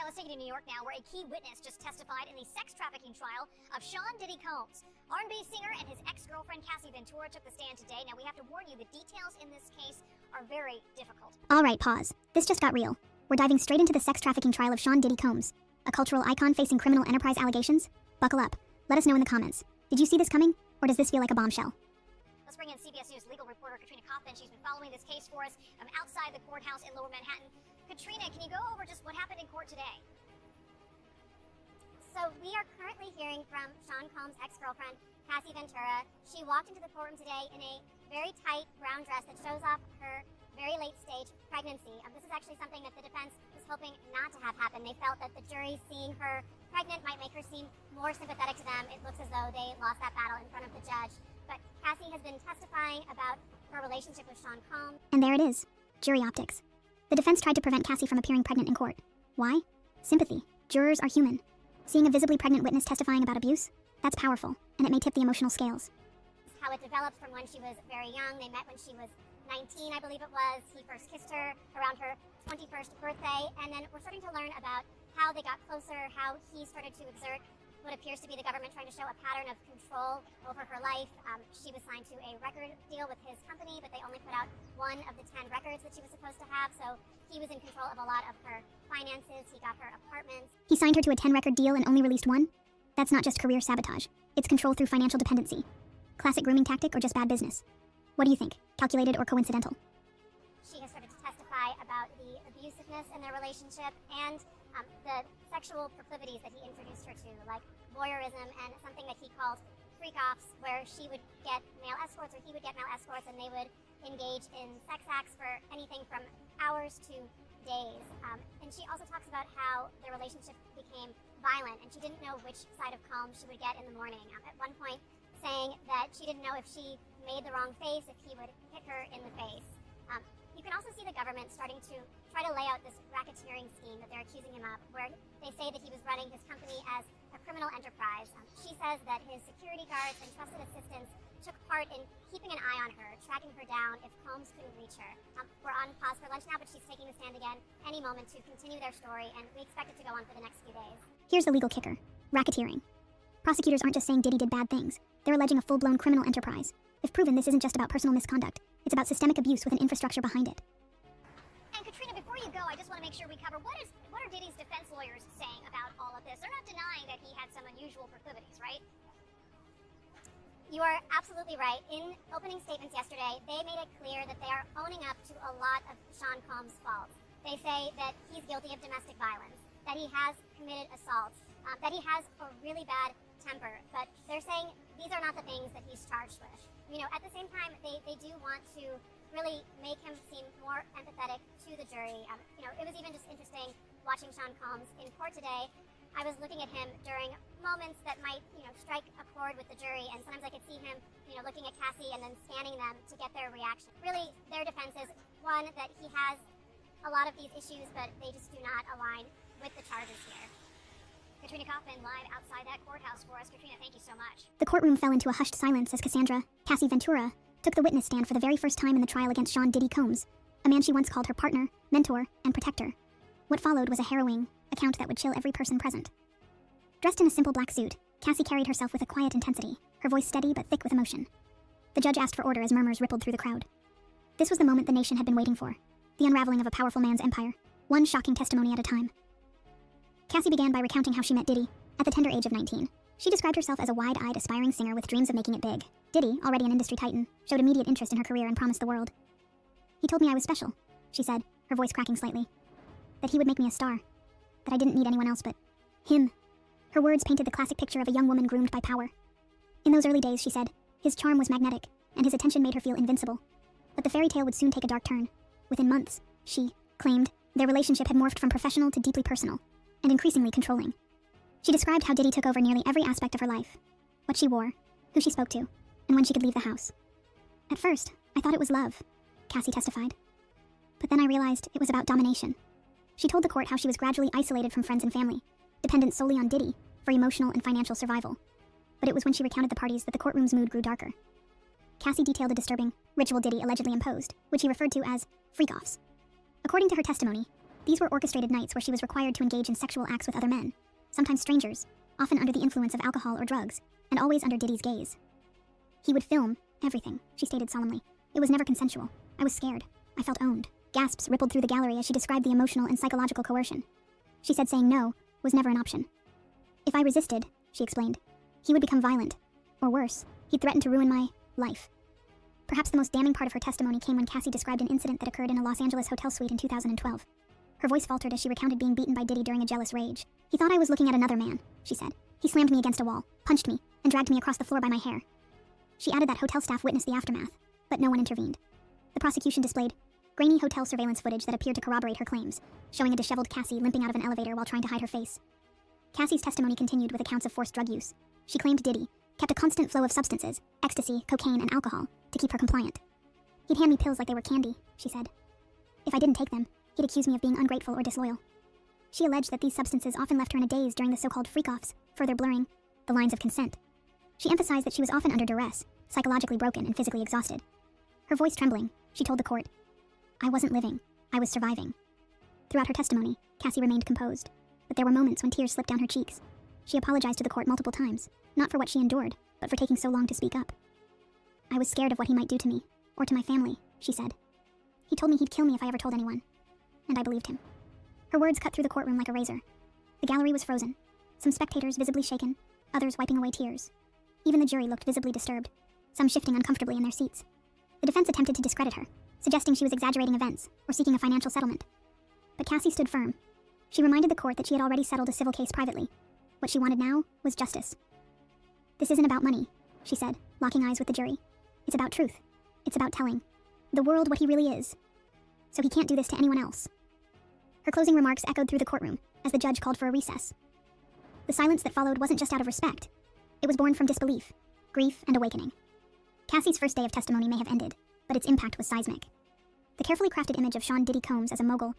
let's take you to New York now, where a key witness just testified in the sex trafficking trial of Sean Diddy Combs. R&B singer and his ex-girlfriend Cassie Ventura took the stand today. Now, we have to warn you, the details in this case are very difficult. All right, pause. This just got real. We're diving straight into the sex trafficking trial of Sean Diddy Combs, a cultural icon facing criminal enterprise allegations. Buckle up. Let us know in the comments. Did you see this coming, or does this feel like a bombshell? Let's bring in CBS News legal reporter Katrina Kaufman. She's been following this case for us outside the courthouse in Lower Manhattan. Katrina, can you go over just what happened in court today? So we are currently hearing from Sean Combs' ex-girlfriend, Cassie Ventura. She walked into the courtroom today in a very tight brown dress that shows off her very late-stage pregnancy. This is actually something that the defense was hoping not to have happen. They felt that the jury seeing her pregnant might make her seem more sympathetic to them. It looks as though they lost that battle in front of the judge. But Cassie has been testifying about her relationship with Sean Combs. And there it is. Jury optics. The defense tried to prevent Cassie from appearing pregnant in court. Why? Sympathy. Jurors are human. Seeing a visibly pregnant witness testifying about abuse? That's powerful, and it may tip the emotional scales. How it developed from when she was very young. They met when she was 19, I believe it was. He first kissed her around her 21st birthday, and then we're starting to learn about how they got closer, how he started to exert what appears to be the government trying to show a pattern of control over her life. She was signed to a record deal with his company, but they only put out one of the 10 records that she was supposed to have, so he was in control of a lot of her finances. He got her apartments. He signed her to a 10-record deal and only released one? That's not just career sabotage. It's control through financial dependency. Classic grooming tactic or just bad business? What do you think? Calculated or coincidental? She has started to testify about the abusiveness in their relationship and the sexual proclivities that he introduced her to, like voyeurism and something that he called freak-offs, where she would get male escorts or he would get male escorts, and they would engage in sex acts for anything from hours to days. And she also talks about how their relationship became violent, and she didn't know which side of Combs she would get in the morning. At one point, saying that she didn't know if she made the wrong face, if he would hit her in the face. You can also see the government starting to try to lay out this racketeering scheme that they're accusing him of, where they say that he was running his company as a criminal enterprise. She says that his security guards and trusted assistants took part in keeping an eye on her, tracking her down if Combs couldn't reach her. We're on pause for lunch now, but she's taking the stand again any moment to continue their story, and we expect it to go on for the next few days. Here's the legal kicker. Racketeering. Prosecutors aren't just saying Diddy did bad things. They're alleging a full-blown criminal enterprise. If proven, this isn't just about personal misconduct. It's about systemic abuse with an infrastructure behind it. And Katrina, before you go, I just want to make sure we cover what are Diddy's defense lawyers saying about all of this? They're not denying that he had some unusual proclivities, right? You are absolutely right. In opening statements yesterday, they made it clear that they are owning up to a lot of Sean Combs' faults. They say that he's guilty of domestic violence, that he has committed assaults, that he has a really bad temper, but they're saying these are not the things that he's charged with. You know, at the same time, they do want to really make him seem more empathetic to the jury. It was even just interesting watching Sean Combs in court today. I was looking at him during moments that might, strike a chord with the jury, and sometimes I could see him, looking at Cassie and then scanning them to get their reaction. Really, their defense is, one, that he has a lot of these issues, but they just do not align with the charges here. Katrina Kaufman live outside that courthouse for us. Katrina, thank you so much. The courtroom fell into a hushed silence as Cassie Ventura, took the witness stand for the very first time in the trial against Sean Diddy Combs, a man she once called her partner, mentor, and protector. What followed was a harrowing account that would chill every person present. Dressed in a simple black suit, Cassie carried herself with a quiet intensity, her voice steady but thick with emotion. The judge asked for order as murmurs rippled through the crowd. This was the moment the nation had been waiting for, the unraveling of a powerful man's empire, one shocking testimony at a time. Cassie began by recounting how she met Diddy, at the tender age of 19. She described herself as a wide-eyed, aspiring singer with dreams of making it big. Diddy, already an industry titan, showed immediate interest in her career and promised the world. He told me I was special, she said, her voice cracking slightly. That he would make me a star. That I didn't need anyone else but him. Her words painted the classic picture of a young woman groomed by power. In those early days, she said, his charm was magnetic, and his attention made her feel invincible. But the fairy tale would soon take a dark turn. Within months, she claimed, their relationship had morphed from professional to deeply personal, and increasingly controlling. She described how Diddy took over nearly every aspect of her life. What she wore, who she spoke to, and when she could leave the house. At first, I thought it was love, Cassie testified. But then I realized it was about domination. She told the court how she was gradually isolated from friends and family, dependent solely on Diddy for emotional and financial survival. But it was when she recounted the parties that the courtroom's mood grew darker. Cassie detailed a disturbing ritual Diddy allegedly imposed, which he referred to as freak-offs. According to her testimony, These were orchestrated nights where she was required to engage in sexual acts with other men, sometimes strangers, often under the influence of alcohol or drugs, and always under Diddy's gaze. He would film everything, she stated solemnly. It was never consensual. I was scared. I felt owned. Gasps rippled through the gallery as she described the emotional and psychological coercion. She said saying no was never an option. If I resisted, she explained, he would become violent. Or worse, he'd threaten to ruin my life. Perhaps the most damning part of her testimony came when Cassie described an incident that occurred in a Los Angeles hotel suite in 2012. Her voice faltered as she recounted being beaten by Diddy during a jealous rage. He thought I was looking at another man, she said. He slammed me against a wall, punched me, and dragged me across the floor by my hair. She added that hotel staff witnessed the aftermath, but no one intervened. The prosecution displayed grainy hotel surveillance footage that appeared to corroborate her claims, showing a disheveled Cassie limping out of an elevator while trying to hide her face. Cassie's testimony continued with accounts of forced drug use. She claimed Diddy kept a constant flow of substances, ecstasy, cocaine, and alcohol, to keep her compliant. He'd hand me pills like they were candy, she said. If I didn't take them, he'd accuse me of being ungrateful or disloyal. She alleged that these substances often left her in a daze during the so-called freak-offs, further blurring the lines of consent. She emphasized that she was often under duress, psychologically broken and physically exhausted. Her voice trembling, she told the court, I wasn't living, I was surviving. Throughout her testimony, Cassie remained composed, but there were moments when tears slipped down her cheeks. She apologized to the court multiple times, not for what she endured, but for taking so long to speak up. I was scared of what he might do to me, or to my family, she said. He told me he'd kill me if I ever told anyone, and I believed him. Her words cut through the courtroom like a razor. The gallery was frozen, some spectators visibly shaken, others wiping away tears. Even the jury looked visibly disturbed, some shifting uncomfortably in their seats. The defense attempted to discredit her, suggesting she was exaggerating events or seeking a financial settlement. But Cassie stood firm. She reminded the court that she had already settled a civil case privately. What she wanted now was justice. This isn't about money, she said, locking eyes with the jury. It's about truth. It's about telling the world what he really is. So he can't do this to anyone else. Her closing remarks echoed through the courtroom as the judge called for a recess. The silence that followed wasn't just out of respect. It was born from disbelief, grief, and awakening. Cassie's first day of testimony may have ended, but its impact was seismic. The carefully crafted image of Sean Diddy Combs as a mogul